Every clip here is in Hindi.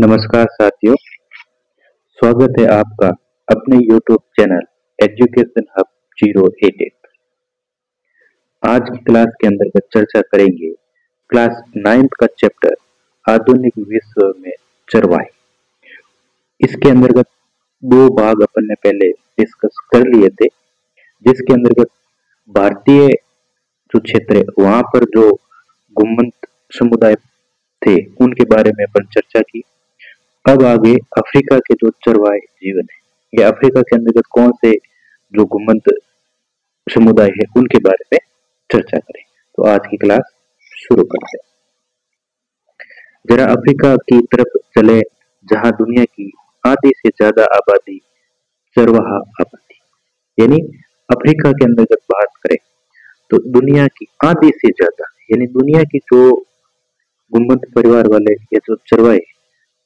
नमस्कार साथियों, स्वागत है आपका अपने YouTube चैनल एजुकेशन हब 088। आज की क्लास के अंतर्गत चर्चा करेंगे क्लास 9th का चैप्टर आधुनिक विश्व में चरवाहे। इसके अंतर्गत दो भाग अपन ने पहले डिस्कस कर लिए थे, जिसके अंतर्गत भारतीय जो क्षेत्र है वहां पर जो गुम्मत समुदाय थे उनके बारे में अपन चर्चा की। अब आगे अफ्रीका के जो चरवाहे जीवन है या अफ्रीका के अंतर्गत कौन से जो गुम्मत समुदाय है उनके बारे में चर्चा करें। तो आज की क्लास शुरू करते हैं। जरा अफ्रीका की तरफ चले, जहां दुनिया की आधी से ज्यादा आबादी चरवाहा आबादी, यानी अफ्रीका के अंतर्गत बात करें तो दुनिया की आधी से ज्यादा यानी दुनिया की जो गुम्मत परिवार वाले या जो चरवाहे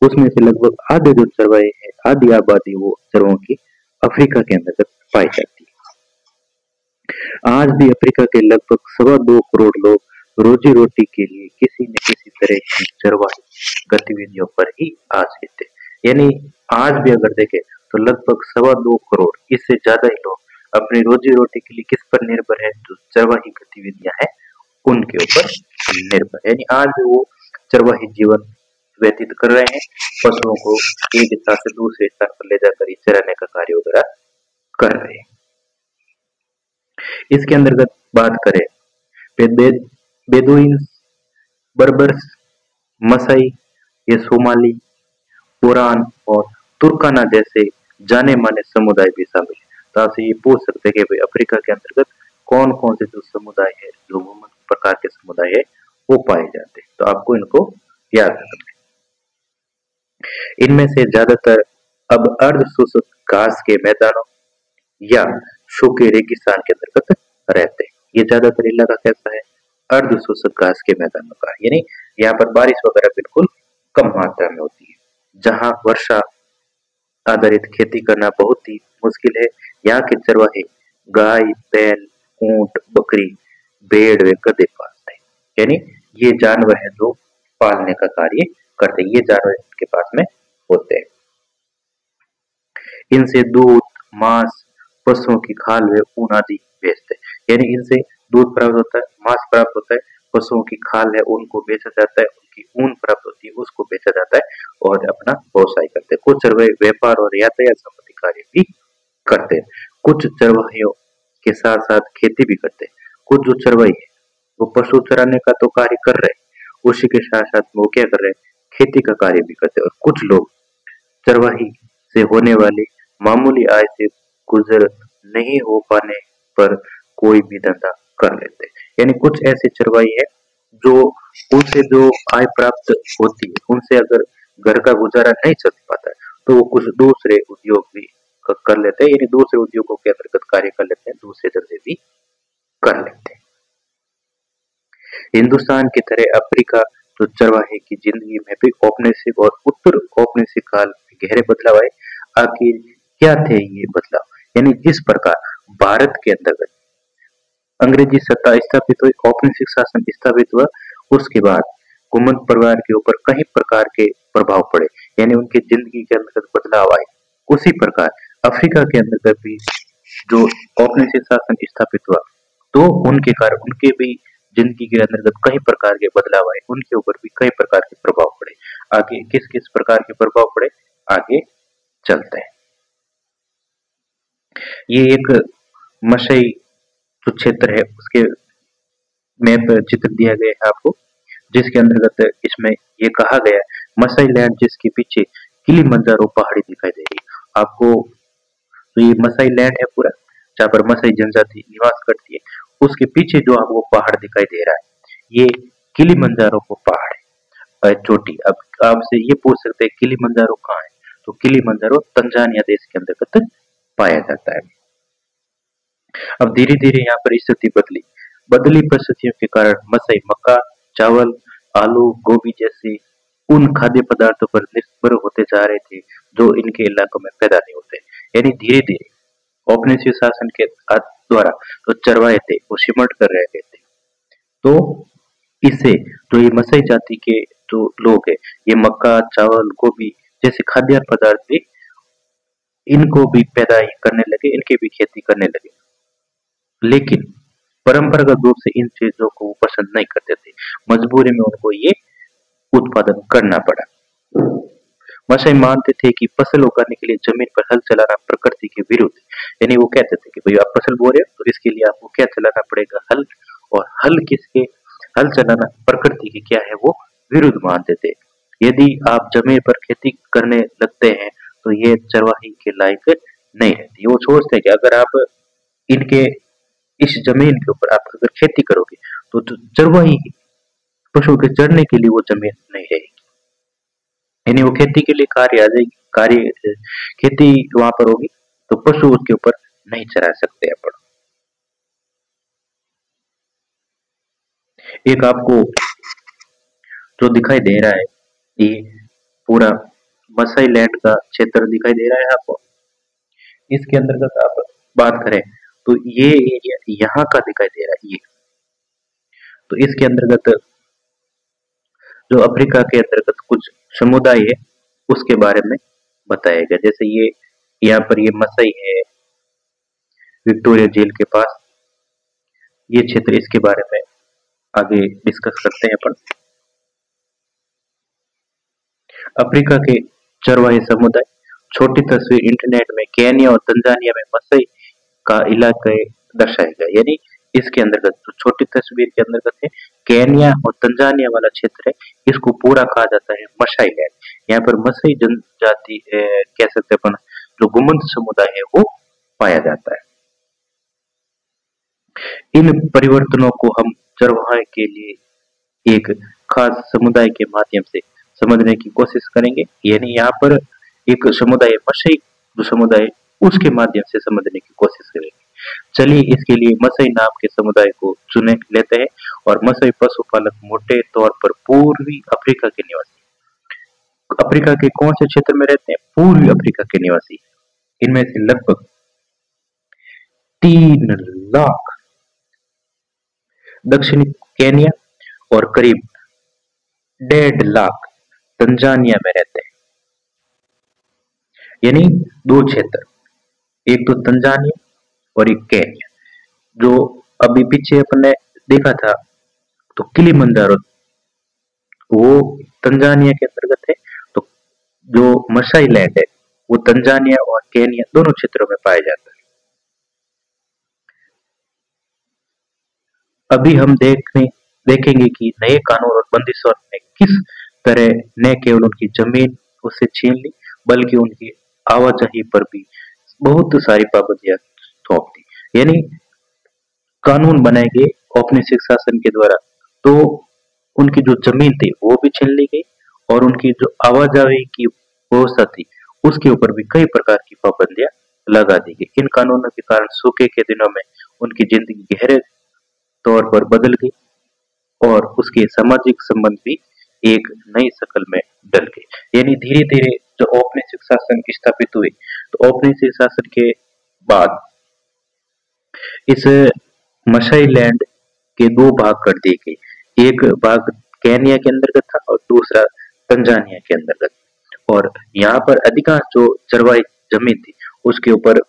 उसमें से लगभग आधे जो चरवाहे हैं, आधी आबादी वो चरवाहों की अफ्रीका के अंतर्गत पाई जाती है। आज भी अफ्रीका के लगभग 2.25 करोड़ लोग रोजी रोटी के लिए किसी न किसी तरह की चरवाही गतिविधियों पर ही आश्रित है। यानी आज भी अगर देखें तो लगभग 2.25 करोड़, इससे ज्यादा ही लोग अपनी रोजी रोटी के लिए किस पर निर्भर है, जो चरवाही गतिविधियां हैं उनके ऊपर निर्भर। यानी आज भी वो चरवाही जीवन व्यतीत कर रहे हैं, पशुओं को एक स्थान से दूसरे स्थान पर ले जाकर चराने का कार्य वगैरह कर रहे हैं। इसके अंतर्गत बात करें बेदुइन्स, बर्बर्स, मसाई, ये सोमाली, पुरान और तुर्काना जैसे जाने माने समुदाय भी शामिल है। तो आपसे ये पूछ सकते हैं कि भाई अफ्रीका के अंतर्गत कौन कौन से जो समुदाय है, जो प्रकार के समुदाय है वो पाए जाते हैं। तो आपको इनको याद रखना है। इनमें से ज्यादातर अब अर्ध शुष्क घास के मैदानों या सूखे रेगिस्तान के अंतर्गत रहते हैं। ये ज्यादातर इलाका कैसा है? अर्ध शुष्क घास के मैदानों का, यानी यहाँ पर बारिश वगैरह बिल्कुल कम मात्रा में होती है, जहाँ वर्षा आधारित खेती करना बहुत ही मुश्किल है। यहाँ के चरवाहे गाय, बैल, ऊंट, बकरी, भेड़ व गधे पालते हैं। यानी ये जानवर है जो पालने का कार्य करते हैं, ये जानवर इनके पास में होते हैं। इनसे दूध, मांस, पशुओं की खाल व ऊन आदि बेचते हैं। यानी इनसे दूध प्राप्त होता है, मांस प्राप्त होता है, पशुओं की खाल है उनको बेचा जाता है, उनकी ऊन प्राप्त होती है उसको बेचा जाता है और अपना व्यवसाय करते हैं। कुछ चरवाहे व्यापार और यातायात संबंधी कार्य भी करते हैं। कुछ चरवाहियों के साथ साथ खेती भी करते हैं। कुछ जो चरवाही है वो पशु चराने का तो कार्य कर रहे हैं, उसी के साथ साथ वो क्या कर रहे हैं, खेती का कार्य भी करते हैं। और कुछ लोग चरवाही से होने वाली मामूली आय से गुजर नहीं हो पाने पर कोई भी धंधा कर लेते हैं। यानी कुछ ऐसे चरवाही है जो उनसे जो आय प्राप्त होती है उनसे अगर घर का गुजारा नहीं चल पाता है तो वो कुछ दूसरे उद्योग भी कर लेते हैं, यानी दूसरे उद्योगों के अंतर्गत कार्य कर लेते हैं, दूसरे धंधे भी कर लेते हैं। हिंदुस्तान की तरह अफ्रीका तो चरवाहे की जिंदगी में भी औपनिवेशिक और उत्तर औपनिवेशिक काल में गहरे बदलाव आए। आखिर क्या थे ये बदलाव? यानी जिस प्रकार भारत के अंतर्गत अंग्रेजी सत्ता स्थापित हुई, औपनिवेशिक शासन स्थापित हुआ, उसके बाद गुम्मत परिवार के ऊपर कई प्रकार के प्रभाव पड़े, यानी उनकी जिंदगी के अंतर्गत बदलाव आए। उसी प्रकार अफ्रीका के अंतर्गत भी जो औपनिवेशिक शासन स्थापित हुआ तो उनके कारण उनके भी जिंदगी के अंतर्गत कई प्रकार के बदलाव आए, उनके ऊपर भी कई प्रकार के प्रभाव पड़े। आगे किस किस प्रकार के प्रभाव पड़े आगे चलते हैं। ये एक मशई जो क्षेत्र है उसके मैप चित्र दिया गया है आपको, जिसके अंतर्गत इसमें ये कहा गया है मसाई लैंड जिसके पीछे किलिमंजारो पहाड़ी दिखाई दे रही है आपको। तो ये मसाई लैंड है पूरा, जहाँ पर मसाई जनजाति निवास करती है, उसके पीछे जो आपको पहाड़ दिखाई दे रहा है ये किलिमंजारो को पहाड़ है, चोटी। अब आपसे ये पूछ सकते हैं किलिमंजारो कहाँ है, तो किलिमंजारो तंजानिया देश के अंतर्गत पाया जाता है। अब धीरे धीरे यहाँ पर स्थिति बदली परिस्थितियों के कारण मसाई मक्का, चावल, आलू, गोभी जैसे उन खाद्य पदार्थों पर निर्भर होते जा रहे थे जो इनके इलाकों में पैदा नहीं होते। यानी धीरे धीरे औपनिवेशिक शासन के द्वारा जो चरवाहे थे वो सिमट कर रह गए थे, तो इससे जो ये मसई जाति के जो लोग हैं, ये मक्का, चावल, गोभी जैसे खाद्यान्न पदार्थ भी इनको भी पैदा करने लगे, इनकी भी खेती करने लगे। लेकिन परंपरागत रूप से इन चीजों को वो पसंद नहीं करते थे, मजबूरी में उनको ये उत्पादन करना पड़ा। मशई मानते थे कि फसल उगाने के लिए जमीन पर हल चलाना प्रकृति के विरुद्ध है। यानी वो कहते थे कि भाई आप फसल बो रहे हो तो इसके लिए आपको क्या चलाना पड़ेगा, हल। और हल किसके, हल चलाना प्रकृति के क्या है, वो विरुद्ध मानते थे। यदि आप जमीन पर खेती करने लगते हैं तो ये चरवाही के लायक नहीं रहती। वो सोचते हैं कि अगर आप इनके इस जमीन के ऊपर आप अगर खेती करोगे तो जो चरवाही पशु के चरने के लिए वो जमीन नहीं रहेगी। यानी वो खेती के लिए कार्य आ जाएगी, कार्य खेती वहां पर होगी तो पशु उसके ऊपर नहीं चरा सकते अपन। एक आपको जो दिखाई दे रहा है, ये पूरा मसाई लैंड का क्षेत्र दिखाई दे रहा है आपको। इसके अंतर्गत आप बात करें तो ये एरिया यहाँ का दिखाई दे रहा है ये। तो इसके अंतर्गत जो अफ्रीका के अंतर्गत कुछ समुदाय है उसके बारे में बताया गया। जैसे ये यहाँ पर ये मसई है विक्टोरिया झील के पास, ये क्षेत्र, इसके बारे में आगे डिस्कस करते हैं अपन। अफ्रीका के चरवाहे समुदाय, छोटी तस्वीर इंटरनेट में केन्या और तंजानिया में मसई का इलाके दर्शाया गया। यानी इसके अंतर्गत जो छोटी तस्वीर के अंतर्गत है केन्या और तंजानिया वाला क्षेत्र है, इसको पूरा कहा जाता है मसाई लैंड। यहाँ पर मसई जनजाति कह सकते हैं अपन, जो गुमंत समुदाय है वो पाया जाता है। इन परिवर्तनों को हम चरवाहे के लिए एक खास समुदाय के माध्यम से समझने की कोशिश करेंगे। यानी यहाँ पर एक समुदाय मसई जो समुदाय उसके माध्यम से समझने की कोशिश करेंगे। चलिए इसके लिए मसई नाम के समुदाय को चुने लेते हैं। और मसई पशुपालक मोटे तौर पर पूर्वी अफ्रीका के निवासी, अफ्रीका के कौन से क्षेत्र में रहते हैं, पूर्वी अफ्रीका के निवासी। इनमें से लगभग 3 लाख दक्षिणी केन्या और करीब 1.5 लाख तंजानिया में रहते हैं। यानी दो क्षेत्र, एक तो तंजानिया और एक केन्या। जो अभी पीछे अपने देखा था तो किलिमंजारो वो तंजानिया के अंतर्गत है, तो जो मसाई लैंड है वो तंजानिया और केन्या दोनों क्षेत्रों में पाया जाता है। अभी हम देखेंगे कि नए कानून और बंदिशों ने किस तरह न केवल उनकी जमीन उससे छीन ली बल्कि उनकी आवाजाही पर भी बहुत सारी पाबंदियां थोप दी। यानी कानून बनाए गए औपनिवेशिक शासन के द्वारा, तो उनकी जो जमीन थी वो भी छीन ली गई और उनकी जो आवाजाही की व्यवस्था थी उसके ऊपर भी कई प्रकार की पाबंदियां लगा दी गई। इन कानूनों के कारण सूखे के दिनों में उनकी जिंदगी गहरे तौर पर बदल गई और उसके सामाजिक संबंध भी एक नई शक्ल में ढल गए। यानी धीरे धीरे जो औपनिवेशिक शासन स्थापित हुए, तो औपनिवेशिक शासन के बाद इस मसाई लैंड के दो भाग कर दिए गए। एक भाग केन्या के अंतर्गत था और दूसरा तंजानिया के अंतर्गत। और यहाँ पर अधिकांश जो चरवाही जमीन थी उसके ऊपर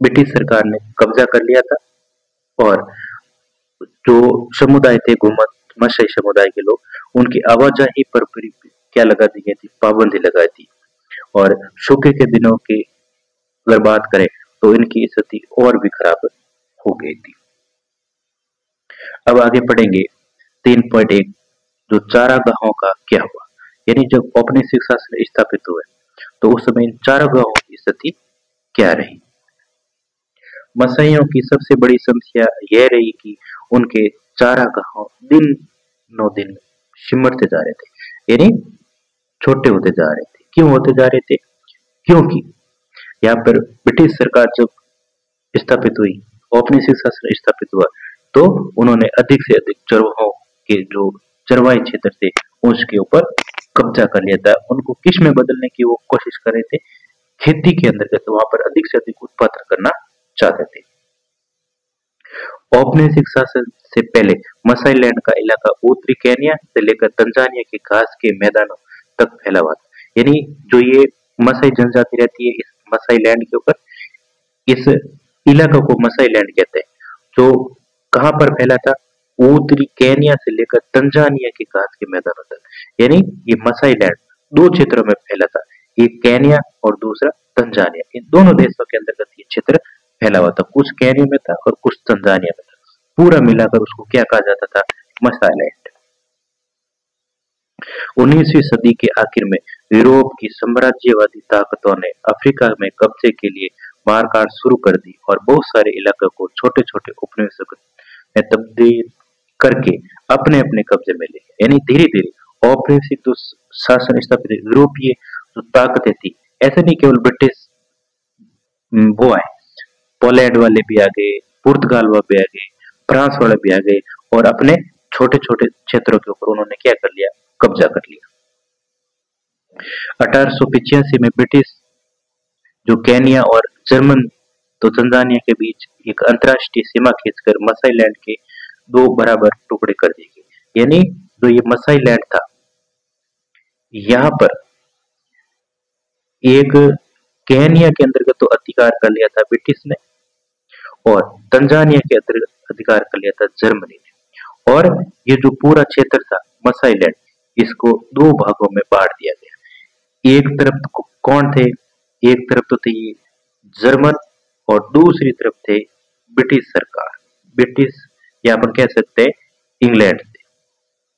ब्रिटिश सरकार ने कब्जा कर लिया था। और जो समुदाय थे घुमत मसाई समुदाय के लोग, उनकी आवाजाही पर क्या लगा दी गई थी, पाबंदी लगा दी। और सूखे के दिनों की अगर बात करें तो इनकी स्थिति और भी खराब हो गई थी। अब आगे पढ़ेंगे 3.1, जो चारागाहों का क्या हुआ। यानी जब औपनिवेशिक शासन स्थापित हुए तो उस समय इन चारागाहों की स्थिति क्या रही। मसाइयों की सबसे बड़ी समस्या यह रही कि उनके चारागाह दिन सिमटते जा रहे थे, यानी छोटे होते जा रहे थे। क्यों होते जा रहे थे? क्योंकि यहाँ पर ब्रिटिश सरकार जब स्थापित हुई, औपनिवेशिक शासन स्थापित हुआ, तो उन्होंने अधिक से अधिक चरवाहों के जो चरवाही क्षेत्र थे उसके ऊपर कब्जा कर लिया था। उनको किस में बदलने की वो कोशिश कर रहे थे? खेती के अंतर्गत वहां पर अधिक से अधिक उत्पादन करना चाहते थे। औपनिवेशिक शासन से पहले मसाई लैंड का इलाका उत्तरी केन्या से लेकर तंजानिया के घास के मैदानों तक फैला हुआ था। यानी जो ये मसाई जनजाति रहती है इस मसाई लैंड के ऊपर, इस इलाका को मसाई लैंड कहते हैं। जो कहाँ पर फैला था? उत्तरी केन्या से लेकर तंजानिया के घास के मैदानों तक। यानी ये मसाई लैंड दो क्षेत्रों में फैला था, एक केन्या और दूसरा तंजानिया। इन दोनों देशों के अंतर्गत ये क्षेत्र फैला हुआ था, कुछ केन्या में था और कुछ तंजानिया में था। पूरा मिलाकर उसको क्या कहा जाता था? मसाई लैंड। 19वीं सदी के आखिर में यूरोप की साम्राज्यवादी ताकतों ने अफ्रीका में कब्जे के लिए मारकाट शुरू कर दी और बहुत सारे इलाकों को छोटे छोटे उपनिवेशों में तब्दील करके अपने अपने कब्जे में ले लिया। यानी धीरे धीरे औपनिवेशिक जो शासन स्थापित यूरोपीय जो ताकतें थी, ऐसे नहीं केवल ब्रिटिश वो आए, पोलैंड वाले भी आ गए, पुर्तगाल वाले भी आ गए, फ्रांस वाले भी आ गए और अपने छोटे छोटे क्षेत्रों के ऊपर उन्होंने क्या कर लिया? कब्जा कर लिया। 1885 में ब्रिटिश जो केन्या और जर्मन तो तंजानिया के बीच एक अंतरराष्ट्रीय सीमा खींचकर मसाई लैंड के दो बराबर टुकड़े कर दिए गए। यानी जो ये मसाई लैंड था, यहाँ पर एक केन्या के अंतर्गत तो अधिकार कर लिया था ब्रिटिश ने और तंजानिया के अंतर्गत अधिकार कर लिया था जर्मनी ने। और ये जो पूरा क्षेत्र था मसाई लैंड, इसको दो भागों में बांट दिया गया। एक तरफ तो कौन थे? एक तरफ तो थे ये जर्मन और दूसरी तरफ थे ब्रिटिश सरकार, ब्रिटिश या अपन कह सकते हैं इंग्लैंड थे।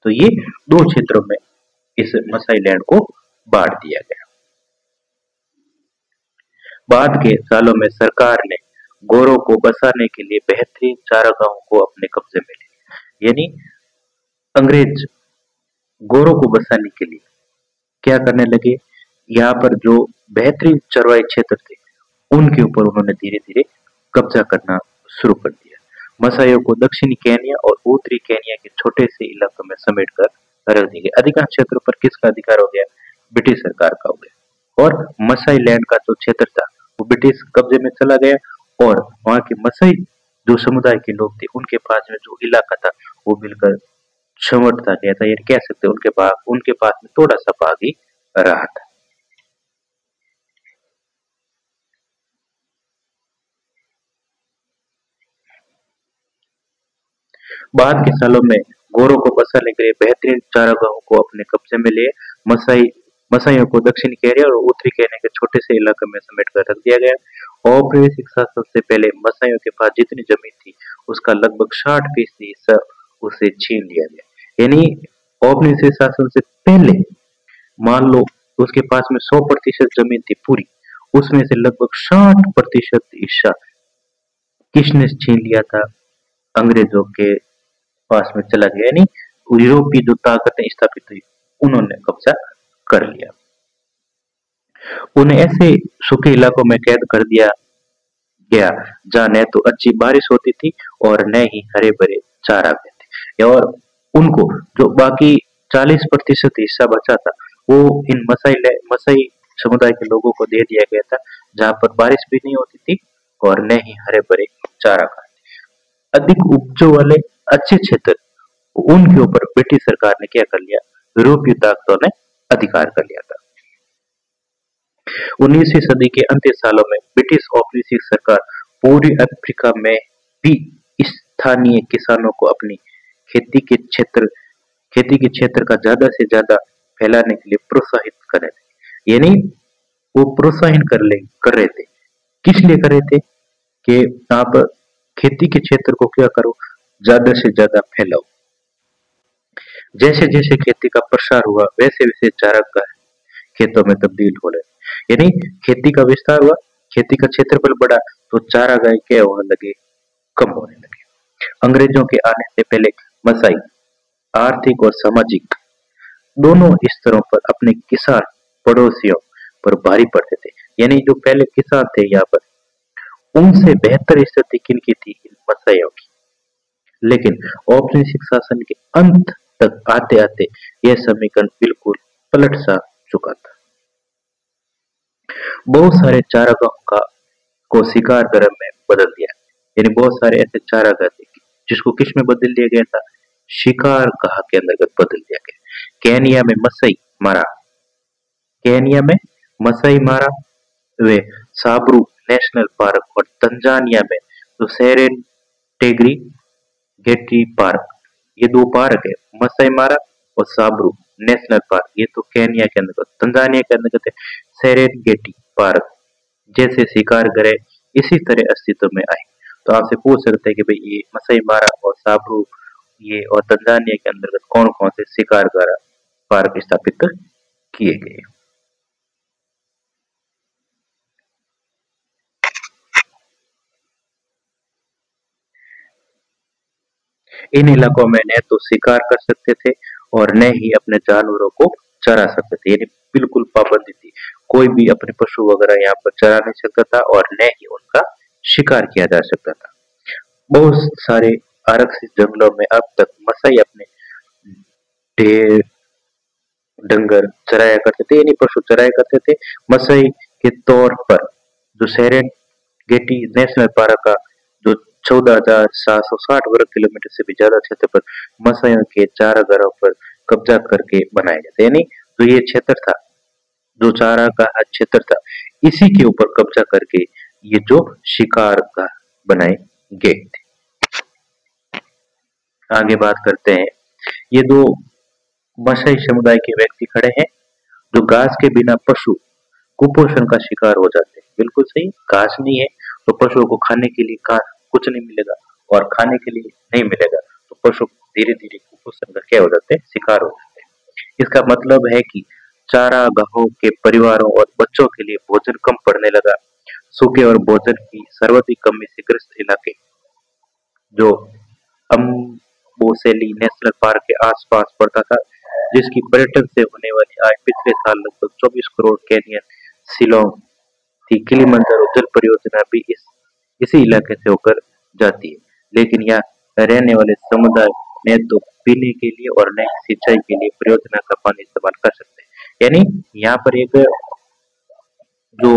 तो ये दो क्षेत्रों में इस मसाई लैंड को बांट दिया गया। बाद के सालों में सरकार ने गोरों को बसाने के लिए बेहतरीन चारागाहों को अपने कब्जे में लिया। यानी अंग्रेज गोरों को बसाने के लिए क्या करने लगे? यहाँ पर जो बेहतरीन चरवाई क्षेत्र थे उनके ऊपर उन्होंने धीरे धीरे कब्जा करना शुरू कर दिया। मसाइयों को दक्षिणी केन्या और उत्तरी केन्या के छोटे से इलाकों में समेट कर रख दी गई। अधिकांश क्षेत्रों पर किसका अधिकार हो गया? ब्रिटिश सरकार का हो गया। और मसाई लैंड का जो क्षेत्र था वो ब्रिटिश कब्जे में चला गया और वहां के मसाई जो समुदाय के लोग थे उनके पास में जो इलाका था वो मिलकर छमटता गया था। ये कह सकते उनके पास में थोड़ा सा भाग ही रहा था। बाद के सालों में गोरों को बसाने के लिए बेहतरीन चारागाहों को अपने कब्जे में लिए मसाइयों को दक्षिणी केन्या और उत्तरी केन्या के छोटे से इलाके में समेट कर रख दिया गया। औपनिवेशिक शासन से पहले मसाइयों के पास जितनी जमीन थी उसका लगभग 60% हिस्सा उसे छीन लिया गया। यानी औपनिवेशिक शासन से पहले मान लो उसके पास में 100% जमीन थी पूरी, उसमें से लगभग 60% हिस्सा किसने छीन लिया था? अंग्रेजों के पास में चला गया। यानी यूरोपीय जो ताकतें स्थापित हुई उन्होंने कब्जा कर लिया। उन्हें ऐसे सूखे इलाकों में कैद कर दिया गया जहाँ न तो अच्छी बारिश होती थी और न ही हरे भरे चारागाह थे। और उनको जो बाकी 40% हिस्सा बचा था वो इन मसाई समुदाय के लोगों को दे दिया गया था, जहाँ पर बारिश भी नहीं होती थी और न ही हरे भरे चारागाह। अधिक उपजों वाले अच्छे क्षेत्र उनके ऊपर ब्रिटिश सरकार ने क्या कर लिया? यूरोपीय ताकतों ने अधिकार कर लिया था। 19वीं सदी के अंतिम सालों में ब्रिटिश औपनिवेशिक सरकार पूरी अफ्रीका में भी स्थानीय किसानों को अपनी खेती के क्षेत्र का ज्यादा से ज्यादा फैलाने के लिए प्रोत्साहित कर रहे थे। यानी वो प्रोत्साहन कर रहे थे। किस लिए कर रहे थे? कि आप खेती के क्षेत्र को क्या करो? ज्यादा से ज्यादा फैलाओ। जैसे जैसे खेती का प्रसार हुआ वैसे वैसे चारागाह खेतों में तब्दील हो रहे। यानी खेती का विस्तार हुआ, खेती का क्षेत्रफल बढ़ा तो चारागाह क्या होने लगे? कम होने लगे। अंग्रेजों के आने से पहले मसाई आर्थिक और सामाजिक दोनों स्तरों पर अपने किसान पड़ोसियों पर भारी पड़ते थे। यानी जो पहले किसान थे यहाँ पर उनसे बेहतर स्थिति किनकी थी? इन मसाइयों की। लेकिन औपनिवेशिक शासन के अंत तक आते आते यह समीकरण बिल्कुल पलट सा चुका था। बहुत सारे चारागाहों को शिकार घर में बदल दिया। यानी बहुत सारे ऐसे चारागाह थे जिसको किस में बदल दिया गया था, शिकार गाह के अंतर्गत बदल दिया गया। केनिया में मसई मारा, केनिया में मसई मारा वे साब्रू नेशनल पार्क, और तंजानिया में जो सेरेनटेगी गेटी पार्क, ये दो पार्क है, मसई मारा और साब्रू नेशनल पार्क, ये तो केनिया के अंतर्गत। तंजानिया के अंतर्गत है सेरेनगेटी पार्क। जैसे शिकार गृह इसी तरह अस्तित्व में आए। तो आपसे पूछ सकते हैं कि भाई ये मसई मारा और साब्रू ये और तंजानिया के अंतर्गत कौन कौन से शिकार गृह पार्क स्थापित किए गए। इन इलाकों में न तो शिकार कर सकते थे और न ही अपने जानवरों को चरा सकते थे, यानी बिल्कुल पाबंदी थी। कोई भी अपने पशु वगैरह यहाँ पर चरा नहीं सकता था और न ही उनका शिकार किया जा सकता था। बहुत सारे आरक्षित जंगलों में अब तक मसाई अपने ढेर डंगर चराया करते थे, यानी पशु चराया करते थे। मसाई के तौर पर जो सेरेनगेटी नेशनल पार्क का जो 14,760 वर्ग किलोमीटर से भी ज्यादा क्षेत्र पर मसाइयों के चारागाहों पर कब्जा करके बनाए गए थे, यानी जो ये क्षेत्र था, जो चारागाह क्षेत्र था, इसी के ऊपर कब्जा करके ये जो शिकार गाह बनाए गए थे। आगे बात करते हैं, ये दो मसाई समुदाय के व्यक्ति खड़े हैं। जो घास के बिना पशु कुपोषण का शिकार हो जाते हैं, बिल्कुल सही। घास नहीं है तो पशुओं को खाने के लिए घास कुछ नहीं मिलेगा, और खाने के लिए नहीं मिलेगा तो पशु धीरे धीरे कुपोषण का क्या हो जाते हैं, शिकार हो जाते हैं। इसका मतलब है कि चारागाहों के परिवारों और बच्चों के लिए भोजन कम पड़ने लगा। सूखे और भोजन की सर्वाधिक कमी से ग्रस्त इलाके जो अम्बोसेली नेशनल पार्क के आसपास पड़ता था, जिसकी पर्यटन से होने वाली आय पिछले साल लगभग 24 करोड़ केनियन शिलोंग थी। किलिमंजारो जल परियोजना भी इसी इलाके से होकर जाती है, लेकिन यहाँ रहने वाले समुदाय न तो पीने के लिए और न ही सिंचाई के लिए परियोजना का पानी इस्तेमाल कर सकते हैं। यानी यहाँ पर एक जो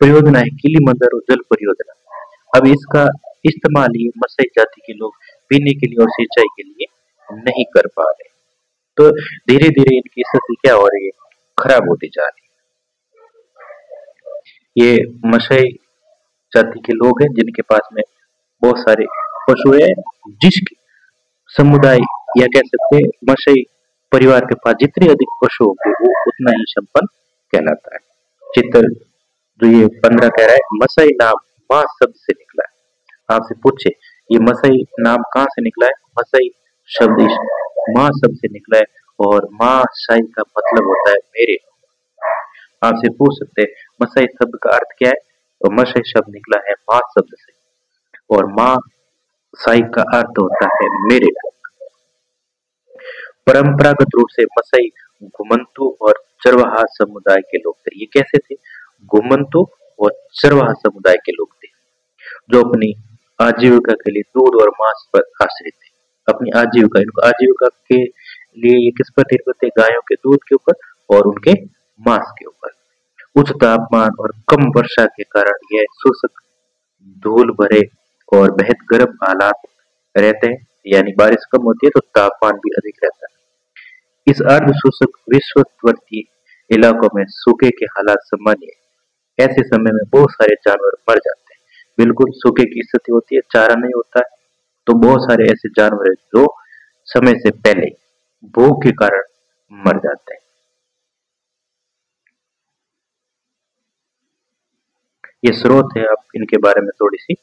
परियोजना है किलिमंजारो जल परियोजना, अब इसका इस्तेमाल ये मसाई जाति के लोग पीने के लिए और सिंचाई के लिए नहीं कर पा रहे। तो धीरे धीरे इनकी स्थिति क्या हो रही है, खराब होती जा रही है। ये मसाई जाति के लोग हैं जिनके पास में बहुत सारे पशु है, जिसके समुदाय या कह सकते हैं मसाई परिवार के पास जितने अधिक पशु होंगे वो उतना ही संपन्न कहलाता है। चित्र जो ये 15 कह रहा है, मसाई नाम माँ शब्द से निकला है। आपसे पूछे ये मसाई नाम कहाँ से निकला है, मसाई शब्द इस माँ शब्द से निकला है, और माँ साई का मतलब होता है मेरे। आपसे पूछ सकते हैं मसाई शब्द का अर्थ क्या है, तो मसाई शब्द निकला है माँ शब्द से, और माँ साई का अर्थ होता है मेरे। परंपरागत रूप से मसाई घुमंतु और चरवाहा समुदाय के लोग थे। ये कैसे थे, घुमंतु और चरवाहा समुदाय के लोग थे जो अपनी आजीविका के लिए दूध और मांस पर आश्रित थे। अपनी आजीविका, इनको आजीविका के लिए ये किस पर निर्भर थे, गायों के दूध के ऊपर और उनके मांस के ऊपर। उच्च तापमान और कम वर्षा के कारण यह शुष्क, धूल भरे और बेहद गर्म हालात रहते हैं, यानी बारिश कम होती है तो तापमान भी अधिक रहता है। इस अर्ध शुष्क विषुववर्ती इलाकों में सूखे के हालात सामान्य है। ऐसे समय में बहुत सारे जानवर मर जाते हैं, बिल्कुल सूखे की स्थिति होती है, चारा नहीं होता है, तो बहुत सारे ऐसे जानवर हैं जो समय से पहले भूख के कारण मर जाते हैं। ये स्रोत है, आप इनके बारे में थोड़ी सी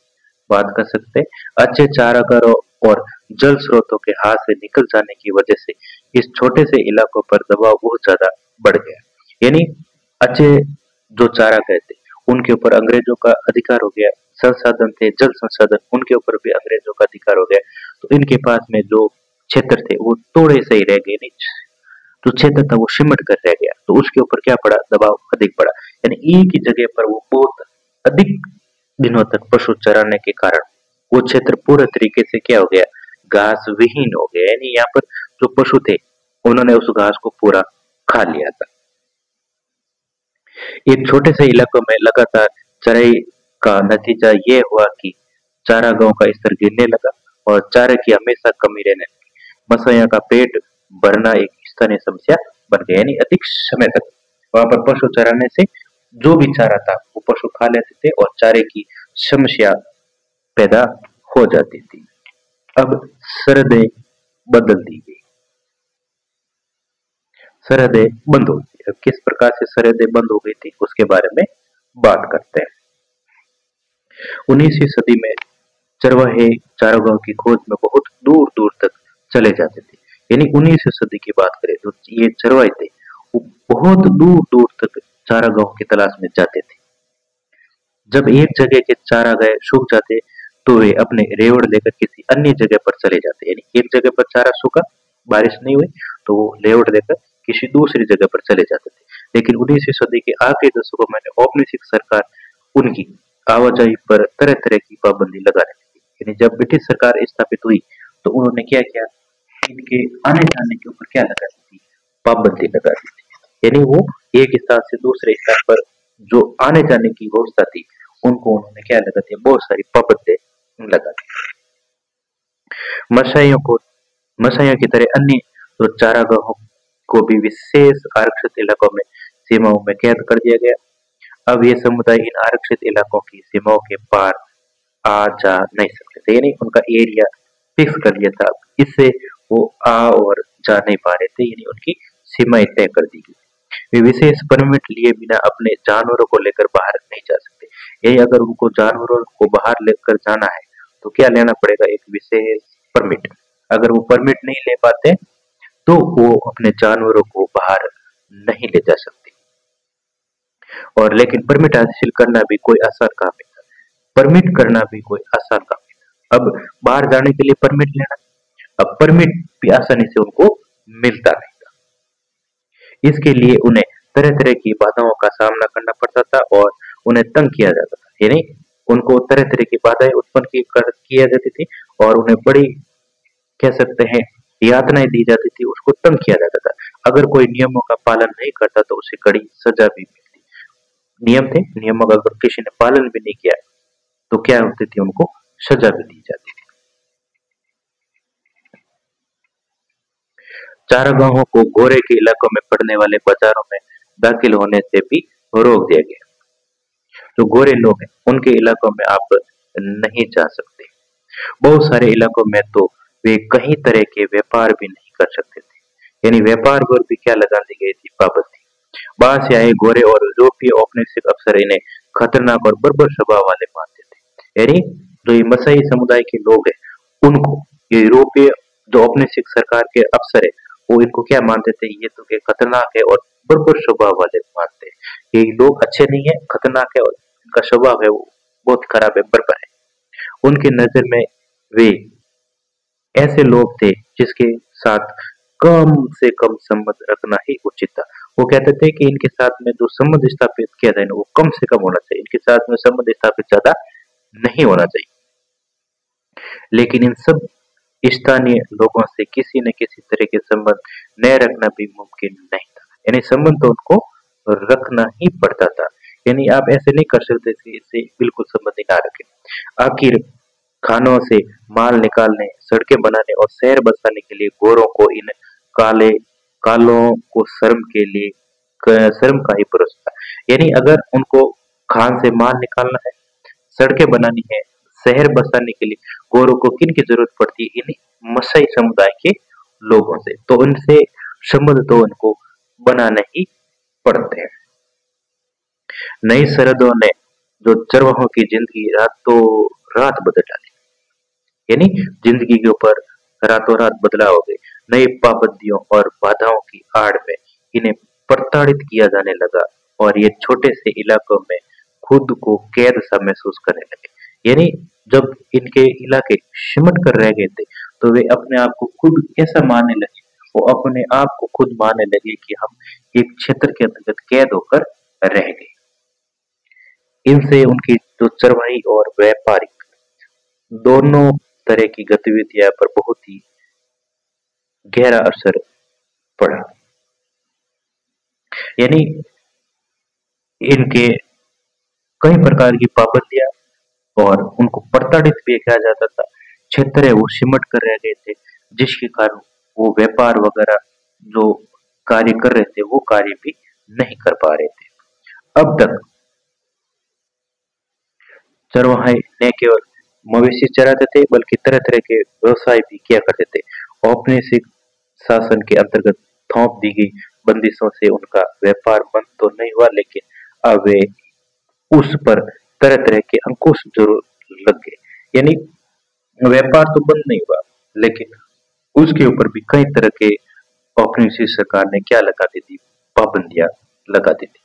बात कर सकते हैं। अच्छे चारागाहों और जल स्रोतों के हाथ से निकल जाने की वजह से इस छोटे से इलाकों पर दबाव बहुत ज्यादा बढ़ गया, यानी अच्छे जो चारागाह थे उनके ऊपर अंग्रेजों का अधिकार हो गया, संसाधन थे जल संसाधन उनके ऊपर भी अंग्रेजों का अधिकार हो गया, तो इनके पास में जो क्षेत्र थे वो थोड़े से ही रह गए, नहीं जो क्षेत्र था वो सिमट कर रह गया, तो उसके ऊपर क्या पड़ा, दबाव अधिक पड़ा। यानी एक ही जगह पर वो बहुत अधिक दिनों तक पशु चराने के कारण वो क्षेत्र पूरे तरीके से क्या हो गया, घास विहीन हो गया, यानी यहाँ पर जो पशु थे उन्होंने उस घास को पूरा खा लिया था। एक छोटे से इलाकों में लगातार चराई का नतीजा ये हुआ कि चारागाहों का स्तर गिरने लगा और चारे की हमेशा कमी रहने लगी। मत्स्यों का पेट भरना एक स्थानीय समस्या बन गई, यानी अधिक समय तक वहां पर पशु चराने से जो भी चारा था वो पशु खा लेते थे और चारे की समस्या पैदा हो जाती थी। अब सरहदें बदल दी गई, सरहदें बंद हो गई। अब किस प्रकार से सरहदें बंद हो गई थी उसके बारे में बात करते हैं। 19वीं सदी में चरवाहे चारागाहों की खोज में बहुत दूर दूर तक चले जाते थे। यानी 19वीं सदी की बात करें तो ये चरवाहे थे वो बहुत दूर दूर तक चारागाहों की तलाश में जाते थे। जब एक जगह के चारागाह सूख जाते तो वे अपने रेवड़ लेकर किसी अन्य जगह पर चले जाते। यानी एक जगह पर चारा सूखा, बारिश नहीं हुई तो वो रेवड़ लेकर किसी दूसरी जगह पर चले जाते थे। लेकिन 19वीं सदी के आखिरी दशकों में औपनिवेशिक सरकार उनकी आवाजाही पर तरह तरह की पाबंदी लगाने लगी। यानी जब ब्रिटिश सरकार स्थापित हुई तो उन्होंने क्या किया, इनके आने जाने के ऊपर क्या लगा दी थी, पाबंदी लगा दी थी। यानी वो एक स्थान से दूसरे स्थान पर जो आने जाने की व्यवस्था थी उनको उन्होंने क्या लगा दी, बहुत सारी पाबंदी लगा दी। मसाइयों को मसाइयों की तरह अन्य तो चारागाहों को भी विशेष आरक्षित इलाकों में सीमाओं में कैद कर दिया गया। अब ये समुदाय इन आरक्षित इलाकों की सीमाओं के पार आ जा नहीं सकते थे। यानी उनका एरिया फिक्स कर दिया था, इससे वो आ और जा नहीं पा रहे थे, यानी उनकी सीमाएं तय कर दी गई। वे विशेष परमिट लिए बिना अपने जानवरों को लेकर बाहर नहीं जा सकते। यही अगर उनको जानवरों को बाहर लेकर जाना है तो क्या लेना पड़ेगा, एक विशेष परमिट। अगर वो परमिट नहीं ले पाते तो वो अपने जानवरों को बाहर नहीं ले जा सकते। और लेकिन परमिट हासिल करना भी कोई आसान काम नहीं था, परमिट करना भी कोई आसान काम नहीं था। अब बाहर जाने के लिए परमिट लेना, अब परमिट भी आसानी से उनको मिलता नहीं था। इसके लिए उन्हें तरह तरह की बाधाओं का सामना करना पड़ता था और उन्हें तंग किया जाता था। यानी उनको तरह तरह की बाधाएं उत्पन्न किया जाती थी और उन्हें बड़ी कह सकते हैं यातनाएं दी जाती थी, उसको तंग किया जाता था। अगर कोई नियमों का पालन नहीं करता तो उसे कड़ी सजा भी मिलती। नियम थे, नियमों का अगर किसी ने पालन भी नहीं किया तो क्या होती थी, उनको सजा भी दी जाती थी। चारागाहों को गोरे के इलाकों में पड़ने वाले बाजारों में दाखिल होने से भी रोक दिया गया। जो गोरे लोग हैं उनके इलाकों में आप नहीं जा सकते। बहुत सारे इलाकों में तो वे कई तरह के व्यापार भी नहीं कर सकते थे। यानी व्यापार पर भी क्या लगा दी गई थी, पाबंदी। बाहर से आए गोरे और यूरोपीय औपनिवेशिक अफसर इन्हें खतरनाक और बर्बर स्वभाव वाले मानते थे। यानी जो ये मसाई समुदाय के लोग हैं उनको ये यूरोपीय जो औपनिवेशिक सरकार के अफसर है वो इनको क्या मानते थे, ये तो खतरनाक है और बर्बर स्वभाव वाले मानते हैं। ये लोग अच्छे नहीं है, खतरनाक है और इनका स्वभाव है वो बहुत खराब है, बर्बर है। उनकी नजर में वे ऐसे लोग थे जिसके साथ कम से कम संबंध रखना ही उचित था। वो कहते थे कि इनके साथ में जो संबंध स्थापित किया जाए ना वो कम से कम होना चाहिए, इनके साथ में संबंध स्थापित ज्यादा नहीं होना चाहिए। लेकिन इन सब स्थानीय लोगों से किसी न किसी तरह के संबंध न रखना भी मुमकिन नहीं था। यानी संबंध तो उनको रखना ही पड़ता था। यानी आप ऐसे नहीं कर सकते कि इससे बिल्कुल संबंध ही ना रखें। आखिर खानों से माल निकालने, सड़कें बनाने और शहर बसाने के लिए गोरों को इन काले कालों को शर्म का ही भरोसा था। यानी अगर उनको खान से माल निकालना है, सड़कें बनानी है, शहर बसाने के लिए गोरों को किन की जरूरत पड़ती है, इन मसाई समुदाय के लोगों से। तो उनसे संबंध तो उनको बनाने ही पड़ते हैं। नई सरहदों ने जो चरवाहों की जिंदगी रातों रात बदल डाली। यानी जिंदगी के ऊपर रातों रात बदलाव हो गए। नई पाबंदियों और बाधाओं की आड़ में इन्हें प्रताड़ित किया जाने लगा और ये छोटे से इलाकों में खुद को कैद सा महसूस करने लगे। यानी जब इनके इलाके सिमट कर रह गए थे तो वे अपने आप को खुद ऐसा मानने लगे, वो अपने आप को खुद मानने लगे कि हम एक क्षेत्र के अंतर्गत कैद होकर रह गए। इनसे उनकी जो चरवाही और व्यापारिक दोनों तरह की गतिविधियां पर बहुत ही गहरा असर पड़ा। यानी इनके कई प्रकार की पाबंदियां और उनको प्रताड़ित भी किया जाता था। क्षेत्र है वो सिमट कर रह गए थे, जिसके कारण वो व्यापार वगैरह जो कार्य कर रहे थे वो कार्य भी नहीं कर पा रहे थे। अब तक चरवाहे न केवल मवेशी चराते थे बल्कि तरह तरह के व्यवसाय भी किया करते थे। औपनिवेशिक शासन के अंतर्गत थोप दी गई बंदिशों से उनका व्यापार बंद तो नहीं हुआ, लेकिन अब वे उस पर तरह तरह के अंकुश जरूर लग गए। यानी व्यापार तो बंद नहीं हुआ, लेकिन उसके ऊपर भी कई तरह के औपनिवेशिक सरकार ने क्या लगा दी थी, पाबंदियां लगा दी थी।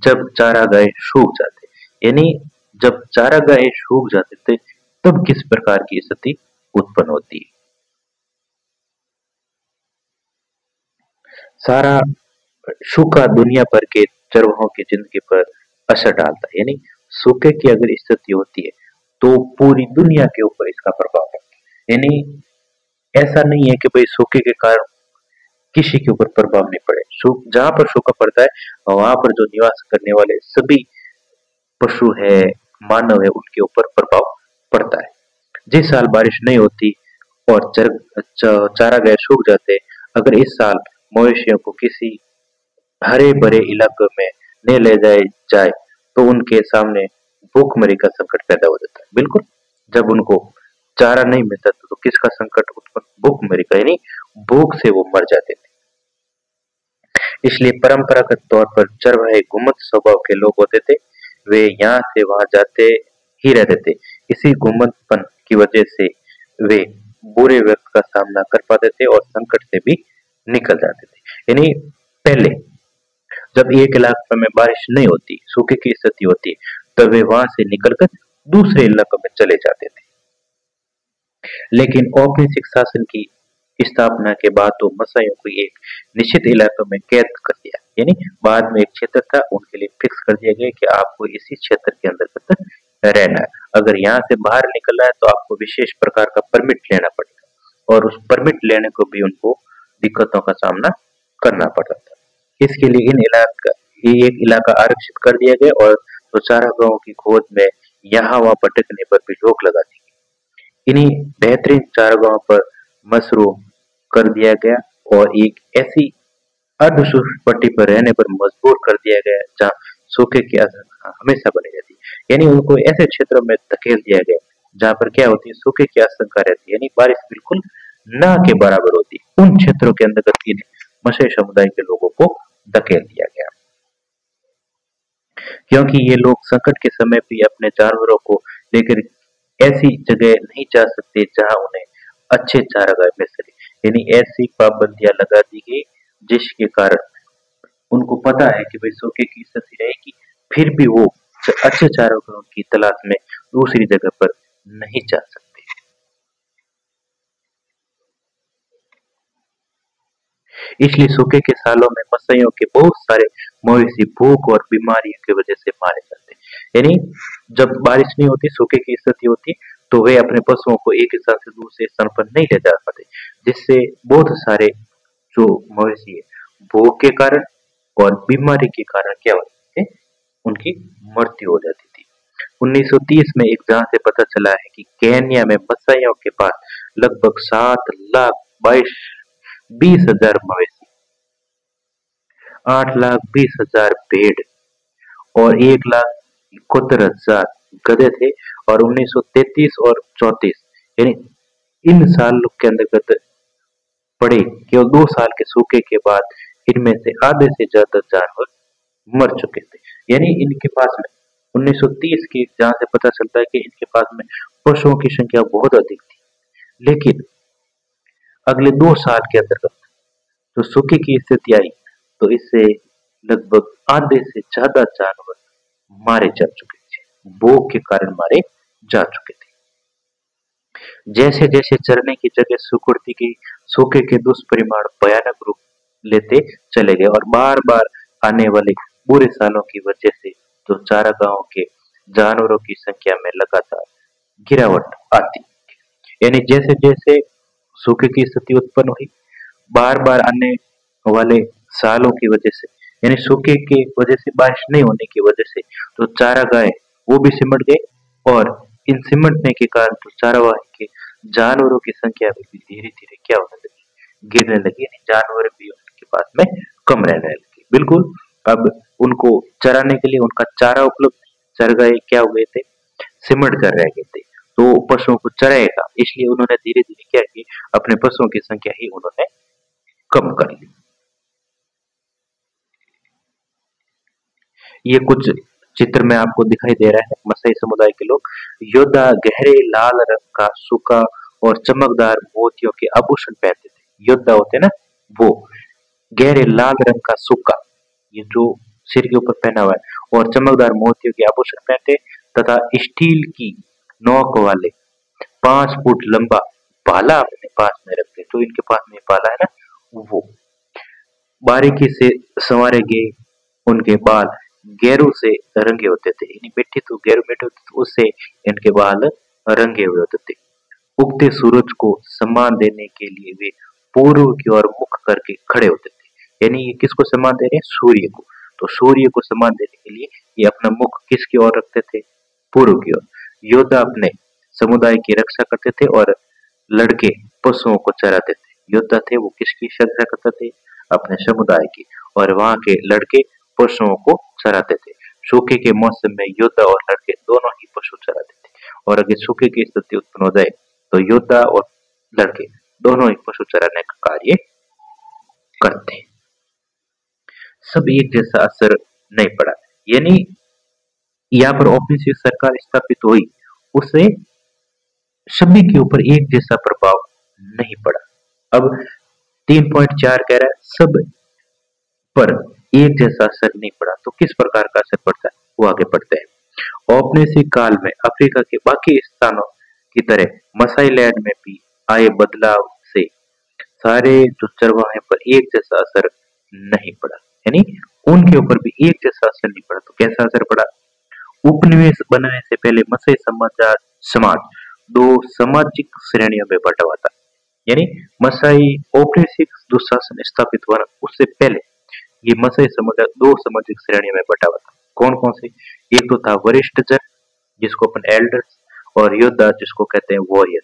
जब चारागाह सूख जाते, यानी जब चारागाह सूख जाते थे, तब किस प्रकार की स्थिति उत्पन्न होती है। सारा सूखा दुनिया भर के चरवाहों की जिंदगी पर असर डालता है। यानी सूखे की अगर स्थिति होती है तो पूरी दुनिया के ऊपर इसका प्रभाव पड़ता है। यानी ऐसा नहीं है कि भाई सूखे के कारण किसी के ऊपर प्रभाव नहीं पड़े। जहां पर सूखा पड़ता है वहां पर जो निवास करने वाले सभी पशु है, मानव है, उनके ऊपर प्रभाव पड़ता है। जिस साल बारिश नहीं होती और चारागाह सूख जाते, अगर इस साल मवेशियों को किसी हरे भरे इलाके में ले ले जाए तो उनके सामने भूखमरी का संकट पैदा हो जाता है। बिल्कुल, जब उनको चारा नहीं मिलता तो किसका संकट उत्पन्न, भूखमरी का, यानी भूख से वो मर जाते थे। इसलिए परंपरागत तौर पर चरवाहे गुमत स्वभाव के लोग होते थे। वे यहाँ से वहां जाते ही रहते थे। इसी गुमतपन की वजह से वे बुरे वक्त का सामना कर पाते थे और संकट से भी निकल जाते थे। यानी पहले जब एक इलाके में बारिश नहीं होती, सूखे की स्थिति होती, तब वे वहां से निकलकर दूसरे इलाकों में चले जाते थे। लेकिन औपनिवेशिक शासन की स्थापना के बाद तो मसाइयों को एक निश्चित इलाकों में कैद कर दिया। यानी बाद में एक क्षेत्र था, उनके लिए फिक्स कर दिया गया कि आपको इसी क्षेत्र के अंतर्गत रहना है। अगर यहाँ से बाहर निकलना है तो आपको विशेष प्रकार का परमिट लेना पड़ेगा, और उस परमिट लेने को भी उनको दिक्कतों का सामना करना पड़ता था। इसके लिए ये एक इलाका आरक्षित कर दिया गया और तो चारागाहों की खोज में यहाँ वहां भटकने पर भी रोक लगा दी गई। इन्हीं बेहतरीन चारागाहों पर मशरूम कर दिया गया और एक ऐसी अर्धशुष्क पट्टी पर रहने पर मजबूर कर दिया गया जहाँ सूखे की आशंका हमेशा बनी रहती है। यानी उनको ऐसे क्षेत्रों में धकेल दिया गया जहाँ पर क्या होती है, सूखे की आशंका रहती है, यानी बारिश बिल्कुल ना के बराबर होती है। उन क्षेत्रों के अंतर्गत इन्हें मछली समुदाय के लोगों को धकेल दिया गया, क्योंकि ये लोग संकट के समय भी अपने जानवरों को लेकर ऐसी जगह नहीं जा सकते जहां उन्हें अच्छे चारागाह मिल सके। यानी ऐसी पाबंदियां लगा दी गई जिसके कारण उनको पता है कि भाई सूखे की स्थिति रहेगी, फिर भी वो अच्छे चारागाहों की तलाश में दूसरी जगह पर नहीं जा सकते। इसलिए सूखे के सालों में मसइयों के बहुत सारे मवेशी भूख और बीमारियों की वजह से मारे जाते हैं। यानी जब बारिश नहीं होती, सूखे की स्थिति होती, तो वे अपने पशुओं को एक स्थान से दूसरे स्थान पर नहीं ले जा पाते, जिससे बहुत सारे जो मवेशी है भूख के कारण और बीमारी के कारण क्या होते थे, उनकी मृत्यु हो जाती थी। 1930 में एक जांच से पता चला है कि केन्या में मसाइयों के पास लगभग 7,20,000 मवेशी, 8,20,000 भेड़ और 1,71,000 गधे थे। और 1933 और 34, यानी इन साल के अंतर्गत पड़े केवल 2 साल के सूखे के बाद इनमें से आधे से ज्यादा जानवर मर चुके थे। यानी इनके पास में 1930 की जहां से पता चलता है कि इनके पास में पशुओं की संख्या बहुत अधिक थी, लेकिन अगले 2 साल के अंतर्गत तो सूखे की स्थिति आई, तो इससे लगभग आधे से ज्यादा जानवर मारे जा चुके थे, भूख के कारण मारे जा चुके थे। जैसे जैसे चरने की जगह सिकुड़ती गई, सूखे के दुष्परिणाम भयानक रूप लेते चले गए और बार बार आने वाले बुरे सालों की वजह से तो चारागाहों के जानवरों की संख्या में लगातार गिरावट आती। यानी जैसे जैसे सूखे की स्थिति उत्पन्न हुई, बार बार आने वाले सालों की वजह से, यानी सूखे की वजह से, बारिश नहीं होने की वजह से तो चारागाह वो भी सिमट गए और इन सिमटने के कारण तो चारावाही के जानवरों की संख्या भी धीरे धीरे क्या होने लगी, गिरने लगी, यानी जानवर भी उनके पास में कम रहने लगे। बिल्कुल, अब उनको चराने के लिए उनका चारा उपलब्ध, चरगाहे क्या हुए थे, सिमट कर रह गए थे। तो पशुओं को चराएगा, इसलिए उन्होंने धीरे धीरे क्या की, अपने पशुओं की संख्या ही उन्होंने कम कर ली। ये कुछ चित्र में आपको दिखाई दे रहा है, मसाई समुदाय के लोग। योद्धा गहरे लाल रंग का सूखा और चमकदार मोतियों के आभूषण पहनते थे। योद्धा होते ना, वो गहरे लाल रंग का सूखा, ये जो सिर के ऊपर पहना हुआ है, और चमकदार मोतियों के आभूषण पहनते तथा स्टील की नोक वाले 5 फुट लंबा भाला अपने पास में रखते। जो इनके पास में भाला है ना, वो बारीकी से संवारे गए उनके बाल गैरों से रंगे होते थे, यानी मिट्टी तो गैरों मिट्टी होती थी, उससे इनके बाल रंगे हुए होते थे। उगते सूरज को सम्मान देने के लिए वे पूर्व की ओर मुख करके खड़े होते थे। यानी ये किसको सम्मान दे रहे हैं, सूर्य को। तो सूर्य को सम्मान देने के लिए ये अपना मुख किसकी ओर रखते थे, पूर्व की ओर। योद्धा अपने समुदाय की रक्षा करते थे और लड़के पशुओं को चराते थे। योद्धा थे वो किसकी रक्षा करते थे, अपने समुदाय की, और वहां के लड़के पशुओं को चराते थे। सूखे के मौसम में योद्धा और लड़के दोनों ही पशु चराते थे, और अगर सूखे की स्थिति उत्पन्न हो जाए तो योद्धा और लड़के दोनों ही पशु चराने का कार्य करते। सब एक जैसा असर नहीं पड़ा, यानी यहाँ पर औपनिवेशिक सरकार स्थापित हुई, उससे सभी के ऊपर एक जैसा प्रभाव नहीं पड़ा। अब 3.4 कह रहा है सब पर एक जैसा असर नहीं पड़ा, तो किस प्रकार का असर पड़ता है वो आगे पढ़ते हैं। औपनिवेशिक काल में अफ्रीका के बाकी स्थानों की तरह मसाई लैंड में भी आए बदलाव से सारे जो चरवाहे पर एक जैसा असर नहीं पड़ा, यानी उनके ऊपर भी एक जैसा असर नहीं पड़ा। तो कैसा असर पड़ा, उपनिवेश बनने से पहले मसाई समाज दो सामाजिक श्रेणियों में बंटा हुआ था। यानी मसाई औपनिवेशिक जो शासन स्थापित हुआ उससे पहले ये मसाई समुदाय दो सामाजिक श्रेणियों में बंटा हुआ था। कौन कौन से, एक तो था वरिष्ठ जन जिसको अपन एल्डर्स, और योद्धा जिसको कहते हैं वॉरियर,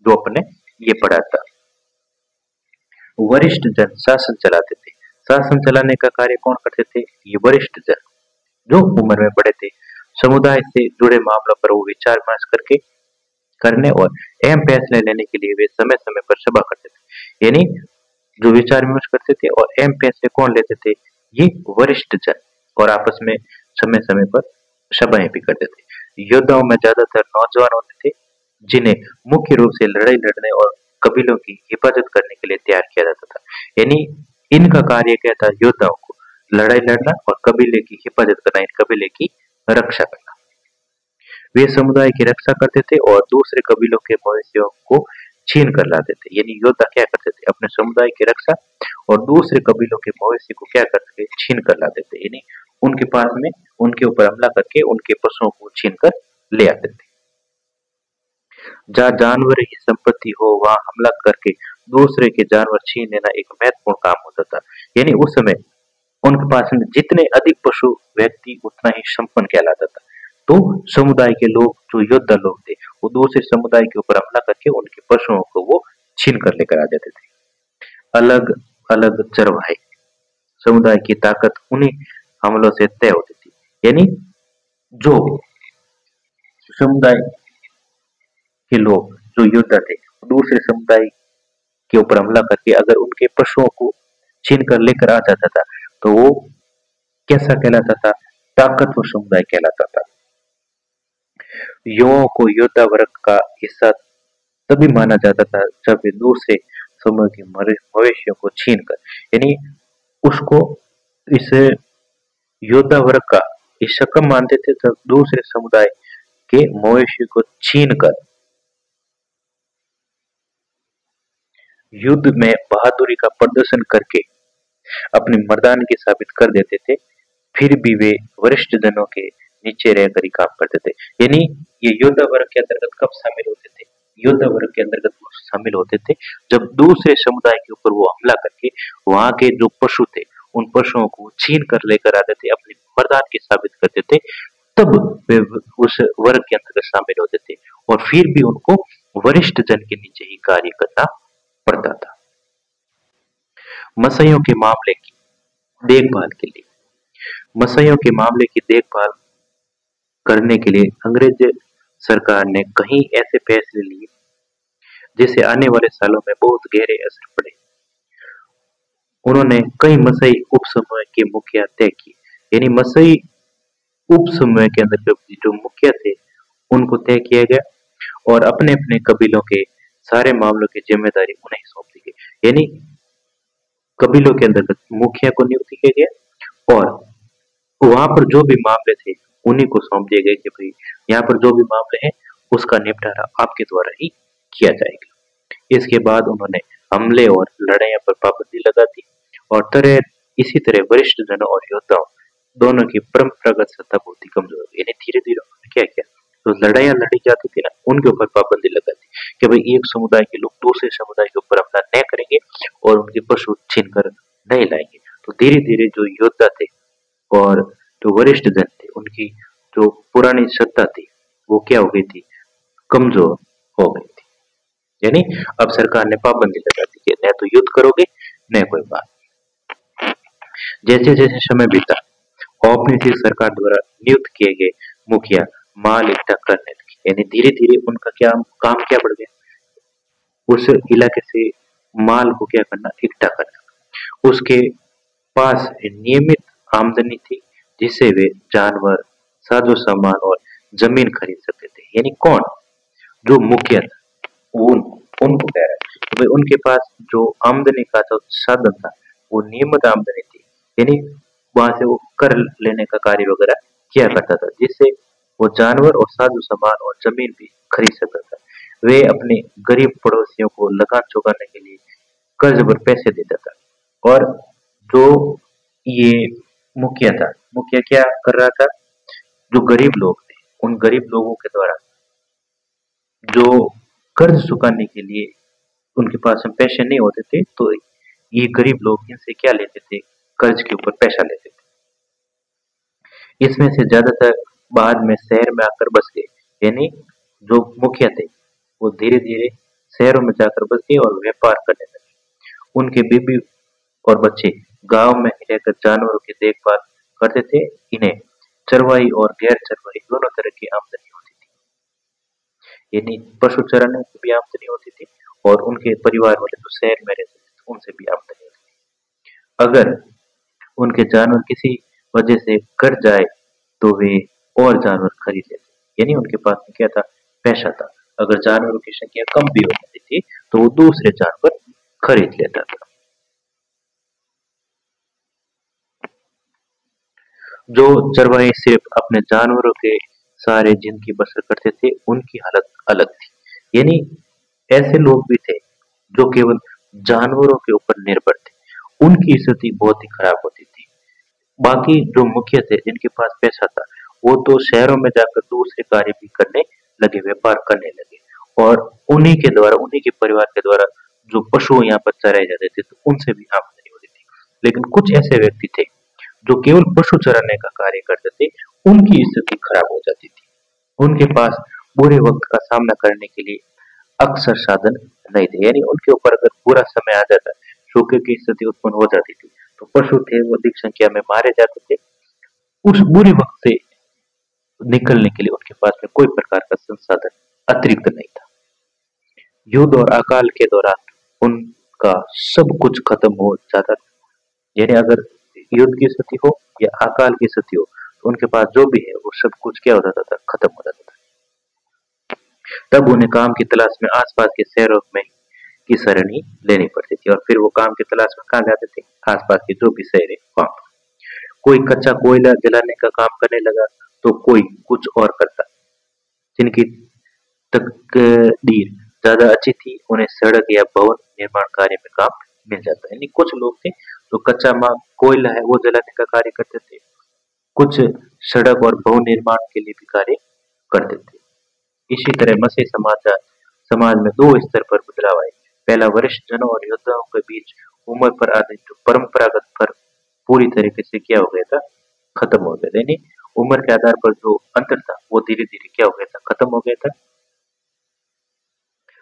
जो अपने ये पढ़ा था। वरिष्ठ जन शासन चलाते थे। शासन चलाने का कार्य कौन करते थे, ये वरिष्ठ जन जो उम्र में बड़े थे। समुदाय से जुड़े मामलों पर वो विचार विमर्श करके करने और अहम फैसले लेने के लिए वे समय समय पर सभा करते थे। यानी जो विचार विमर्श करते थे और अहम फैसले कौन लेते थे, ये वरिष्ठ जन, और आपस में समय समय पर सभाएं भी करते थे। योद्धाओं में ज्यादातर नौजवान होते थे जिन्हें मुख्य रूप से लड़ाई लड़ने और कबीलों की हिफाजत करने के लिए तैयार किया जाता था। यानी इनका कार्य क्या था, योद्धाओं को लड़ाई लड़ना और कबीले की हिफाजत करना, इन कबीले की रक्षा करना। वे समुदाय की रक्षा करते थे और दूसरे कबीलों के मवेशियों को छीन कर लाते थे। यानी योद्धा क्या करते थे, अपने समुदाय की रक्षा और दूसरे कबीलों के मवेशी को क्या करते थे, छीन कर लाते थे। यानी उनके पास में उनके ऊपर हमला करके उनके पशुओं को छीन कर ले आते थे। जहाँ जानवर की संपत्ति हो वहां हमला करके दूसरे के जानवर छीन लेना एक महत्वपूर्ण काम होता था। यानी उस समय उनके पास में जितने अधिक पशु व्यक्ति उतना ही संपन्न कहलाता था। तो समुदाय के लोग जो योद्धा लोग थे वो दूसरे समुदाय के ऊपर हमला करके उनके पशुओं को वो छीन कर लेकर आ जाते थे। अलग अलग चरवाहे, समुदाय की ताकत उन्हीं हमलों से तय होती थी। यानी जो समुदाय के लोग जो योद्धा थे दूसरे समुदाय के ऊपर हमला करके अगर उनके पशुओं को छीन कर लेकर आ जाता था तो वो कैसा कहलाता था, ताकतवर समुदाय कहलाता था। युवाओं को योद्धा वर्ग का हिस्सा तभी माना जाता था जब वे दूसरे समूह के मवेशियों को छीन कर, यानी उसको इस योद्धा वर्ग का हिस्सा कब मानते थे, जब दूसरे समुदाय के मवेशी को छीन कर युद्ध में बहादुरी का प्रदर्शन करके अपनी मर्दानगी साबित कर देते थे। फिर भी वे वरिष्ठ जनों के नीचे रहकर ही काम करते थे। यानी ये योद्धा वर्ग के अंतर्गत कब शामिल होते थे, योद्धा वर्ग के अंतर्गत शामिल होते थे जब दूसरे समुदाय के ऊपर वो हमला करके वहां के जो पशु थे उन पशुओं को छीन कर लेकर आते थे, अपनी मर्दानगी साबित करते थे। तब वे उस वर्ग के अंतर्गत शामिल होते थे और फिर भी उनको वरिष्ठ जन के नीचे ही कार्य करना पड़ता था। मसइयों के मामले की देखभाल के लिए मसइयों के मामले की देखभाल करने के लिए अंग्रेज सरकार ने कई ऐसे फैसले लिए जिससे आने वाले सालों में बहुत गहरे असर पड़े। उन्होंने कई मसई उप समूह के मुखिया तय किए, यानी मसई उप समूह के अंदर जो मुखिया थे उनको तय किया गया और अपने अपने कबीलों के सारे मामलों की जिम्मेदारी उन्हें सौंप दी गई। यानी कबीलों के अंतर्गत मुखिया को नियुक्त किया गया और वहां पर जो भी मामले थे उन्हीं को सौंप दिए गए कि भाई यहाँ पर जो भी मामले हैं उसका निपटारा आपके द्वारा ही किया जाएगा। इसके बाद उन्होंने हमले और लड़ाइयों पर पाबंदी लगा दी और इसी तरह वरिष्ठ जनों और योद्धाओं दोनों की परंपरागत सत्ता बहुत ही कमजोर हुई। यानी धीरे धीरे उन्होंने क्या किया, तो लड़ाइयाँ लड़ी जाती थी ना उनके ऊपर पाबंदी लगा दी कि भाई एक समुदाय के लोग दूसरे समुदाय के ऊपर हमला न करेंगे और उनके पशु छीन कर नहीं लाएंगे। तो धीरे धीरे जो योद्धा थे और जो वरिष्ठ जन थे उनकी जो पुरानी सत्ता थी वो क्या हो गई थी, कमजोर हो गई थी। यानी अब सरकार ने पाबंदी लगा दी कि न तो युद्ध करोगे न कोई बात। जैसे जैसे समय बीता औपनिवेशिक सरकार द्वारा नियुक्त किए गए मुखिया माल इकट्ठा करने लगे, यानी धीरे धीरे उनका क्या काम क्या बढ़ गया, उस इलाके से माल को क्या करना, इकट्ठा करना। उसके पास नियमित आमदनी थी जिससे वे जानवर, साजो सामान और जमीन खरीद सकते थे। यानी कौन, जो मुखिया था उनको कह रहा है कि भाई उनके पास जो आमदनी का जो साधन था वो नियमित आमदनी थी, यानी वहां से वो कर लेने का कार्य वगैरह किया करता था जिससे वो जानवर और साधु सामान और जमीन भी खरीद सकता था। वे अपने गरीब पड़ोसियों को लगान चुकाने के लिए कर्ज पर पैसे देता था और जो ये मुखिया था, मुखिया क्या कर रहा था, जो गरीब लोग थे उन गरीब लोगों के द्वारा जो कर्ज चुकाने के लिए उनके पास में पैसे नहीं होते थे तो ये गरीब लोग इनसे क्या लेते थे, कर्ज के ऊपर पैसा लेते थे। इसमें से ज्यादातर बाद में शहर में आकर बस गए, यानी जो मुखिया थे वो धीरे धीरे शहरों में जाकर बस गए और व्यापार करने लगे। उनके बीबी और बच्चे गांव में रहकर जानवरों की देखभाल करते थे। इन्हें चरवाही और गैर चरवाही दोनों तरह की आमदनी होती थी, यानी पशु चराने की भी आमदनी होती थी और उनके परिवार वाले जो शहर में रहते थे उनसे भी आमदनी होती थी। अगर उनके जानवर किसी वजह से कट जाए तो वे और जानवर खरीद लेते, यानी उनके पास में क्या था, पैसा था। अगर जानवरों की संख्या कम भी हो जाती थी तो वो दूसरे जानवर खरीद लेता था। जो चरवाहे सिर्फ अपने जानवरों के सहारे जिनकी बसर करते थे उनकी हालत अलग थी, यानी ऐसे लोग भी थे जो केवल जानवरों के ऊपर निर्भर थे, उनकी स्थिति बहुत ही खराब होती थी। बाकी जो मुखिया थे जिनके पास पैसा था वो तो शहरों में जाकर दूसरे कार्य भी करने लगे, व्यापार करने लगे और उन्हीं के द्वारा, उन्हीं के परिवार के द्वारा जो पशु यहाँ पर चराए जाते थे तो उनसे भी आमदनी होती थी। लेकिन कुछ ऐसे व्यक्ति थे जो केवल पशु चराने का कार्य करते थे, उनकी स्थिति खराब हो जाती थी। उनके पास बुरे वक्त का सामना करने के लिए अक्सर साधन नहीं थे, यानी उनके ऊपर अगर बुरा समय आ जाता, सूखे की स्थिति उत्पन्न हो जाती थी तो पशु थे वो अधिक संख्या में मारे जाते थे। उस बुरे वक्त से निकलने के लिए उनके पास में कोई प्रकार का संसाधन अतिरिक्त नहीं था। युद्ध और अकाल के दौरान उनका सब कुछ खत्म हो जाता था, यानी अगर युद्ध की स्थिति हो या अकाल की स्थिति हो तो उनके पास जो भी है वो सब कुछ क्या हो जाता था, खत्म हो जाता था। तब उन्हें काम की तलाश में आसपास के शहरों में की सरणी लेनी पड़ती थी और फिर वो काम की तलाश में कहाँ जाते थे, आसपास के जो भी शहर है वहां पर। कोई कच्चा कोयला जलाने का काम करने लगा तो कोई कुछ और करता। जिनकी तकदीर ज्यादा अच्छी थी उन्हें सड़क या भवन निर्माण कार्य में काम मिल जाता। यानी कुछ लोग थे जो कच्चा माल कोयला है वो जलाने का कार्य करते थे, कुछ सड़क और भवन निर्माण के लिए भी कार्य करते थे। इसी तरह मसीह समाज में दो स्तर पर बदलाव आए। पहला वरिष्ठ जनों और योद्धाओं के बीच उम्र पर आधारित जो परंपरागत फर्क पूरी तरीके से क्या हो गया था, खत्म हो गया था। यानी उम्र के आधार पर जो अंतर था वो धीरे धीरे क्या हो गया था, खत्म हो गया था।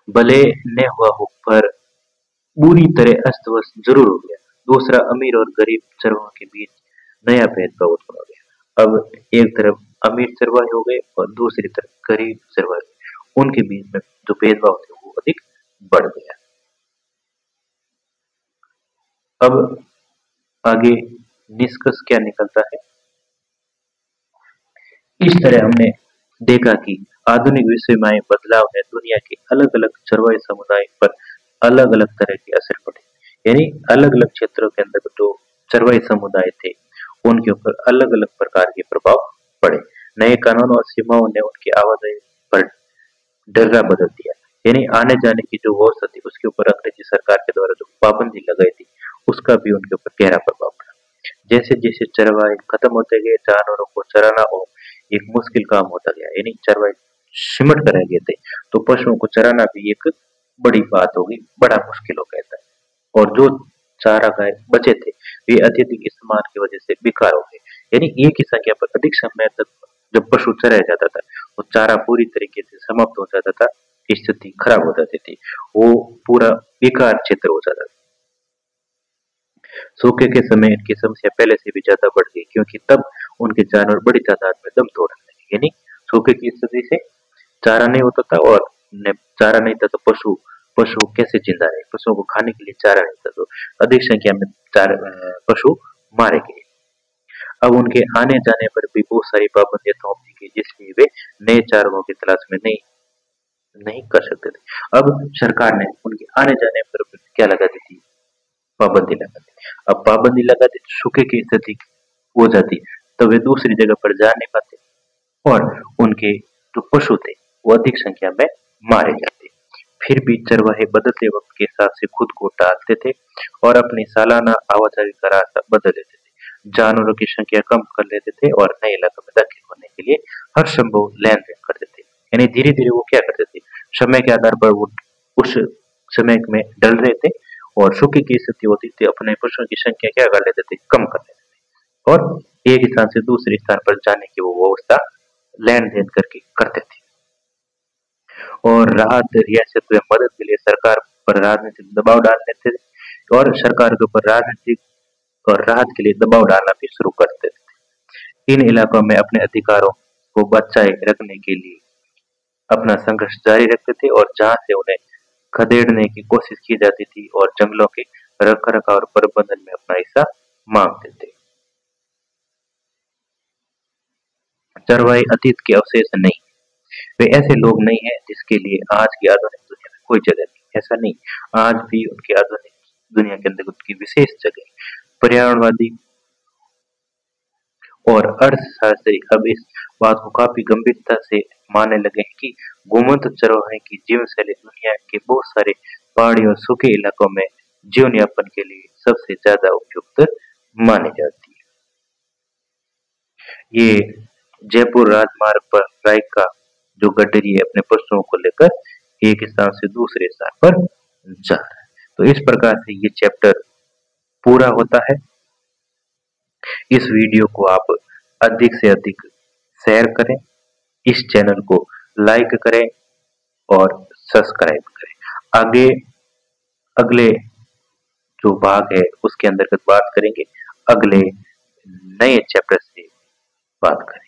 भले न हुआ हो पर पूरी तरह अस्त व्यस्त जरूर हो गया। दूसरा, अमीर और गरीब चरवाहों के बीच नया भेदभाव उत्पन्न हो गया। अब एक तरफ अमीर चरवाहे हो गए और दूसरी तरफ गरीब चरवाहे, उनके बीच में जो भेदभाव थे वो अधिक बढ़ गया। अब आगे निष्कर्ष क्या निकलता है, इस तरह हमने देखा कि आधुनिक विश्वमय बदलाव ने दुनिया के अलग अलग चरवाही समुदाय पर अलग अलग तरह के असर पड़े। यानी अलग अलग क्षेत्रों के अंदर जो चरवाही समुदाय थे उनके ऊपर अलग अलग प्रकार के प्रभाव पड़े। नए कानून और सीमाओं ने उनकी आवाजाही पर डर्रा बदल दिया। यानी आने जाने की जो व्यवस्था थी उसके ऊपर अंग्रेजी सरकार के द्वारा जो पाबंदी लगाई थी उसका भी उनके ऊपर गहरा प्रभाव पड़ा। जैसे जैसे चरवाहे खत्म होते गए, जानवरों को चराना और एक मुश्किल काम होता गया। यानी चरवाहे सिमट कर रह गए थे तो पशुओं को चराना भी एक बड़ी बात होगी, बड़ा मुश्किल हो गया था। और जो चारागाह बचे थे वे अत्यधिक इस्तेमाल की वजह से बेकार हो गए। यानी एक ही संख्या पर अधिक समय तक जब पशु चराया जाता था वो चारा पूरी तरीके से समाप्त हो जाता था, स्थिति खराब हो जाती थी, वो पूरा बेकार क्षेत्र हो जाता था। सूखे के समय इनकी समस्या पहले से भी ज्यादा बढ़ गई क्योंकि तब उनके जानवर बड़ी तादाद में दम तोड़ने लगे। यानी सूखे की स्थिति से चारा नहीं होता था और चारा नहीं था तो पशु पशु कैसे जिंदा रहे, पशुओं को खाने के लिए चारा नहीं था तो अधिक संख्या में पशु मारे गए। अब उनके आने जाने पर भी बहुत सारी पाबंदियां थोप दी गई जिसलिए वे नए चारागाहों की तलाश में नहीं नहीं कर सकते थे। अब सरकार ने उनके आने जाने पर क्या लगा दी थी, पाबंदी लगा दी। अब पाबंदी लगा दी तो सूखे की स्थिति हो जाती तो वे दूसरी जगह पर जा नहीं पाते और उनके जो पशु थे वो अधिक संख्या में मारे जाते। फिर भी चरवाहे बदलते वक्त के हिसाब से खुद को टालते थे और अपनी सालाना आवाजाही का रास्ता बदल लेते थे, जानवरों की संख्या कम कर लेते थे और नए इलाकों में दाखिल होने के लिए हर संभव लेन देन करते थे। यानी धीरे धीरे वो क्या करते थे, समय के आधार पर वो उस समय में डल रहे थे और सूखे की स्थिति होती थी अपने पशुओं की संख्या क्या कर लेते थे, कम कर लेते थे और एक स्थान से दूसरे स्थान पर जाने की वो व्यवस्था लेन देन करके करते थे। और राहत रियासत व मदद के लिए सरकार पर राजनीतिक दबाव डाल देते थे और सरकार के ऊपर राजनीतिक और राहत के लिए दबाव डालना भी शुरू कर देते थे। इन इलाकों में अपने अधिकारों को बचाए रखने के लिए अपना संघर्ष जारी रखते थे और जहां से उन्हें खदेड़ने की कोशिश की जाती थी और जंगलों के रख रखाव और प्रबंधन में अपना हिस्सा मांगते थे। चरवाहे अतीत के अवशेष नहीं, वे ऐसे लोग नहीं हैं जिसके लिए आज की आधुनिक दुनिया में कोई जगह नहीं, ऐसा नहीं। आज भी उनकी आधुनिक दुनिया के अंदर उनकी विशेष जगह। पर्यावरणवादी और अर्थशास्त्री अब इस बात को काफी गंभीरता से मानने लगे हैं कि घुमंत चरवाहे की जीवन शैली दुनिया के बहुत सारे पहाड़ी और सूखे इलाकों में जीवन यापन के लिए सबसे ज्यादा उपयुक्त मानी जाती है। ये जयपुर राजमार्ग पर राइका का जो गडरी है अपने पशुओं को लेकर एक स्थान से दूसरे स्थान पर जा रहा है। तो इस प्रकार से ये चैप्टर पूरा होता है। इस वीडियो को आप अधिक से अधिक शेयर करें, इस चैनल को लाइक करें और सब्सक्राइब करें। आगे अगले जो भाग है उसके अंतर्गत बात करेंगे, अगले नए चैप्टर से बात करें।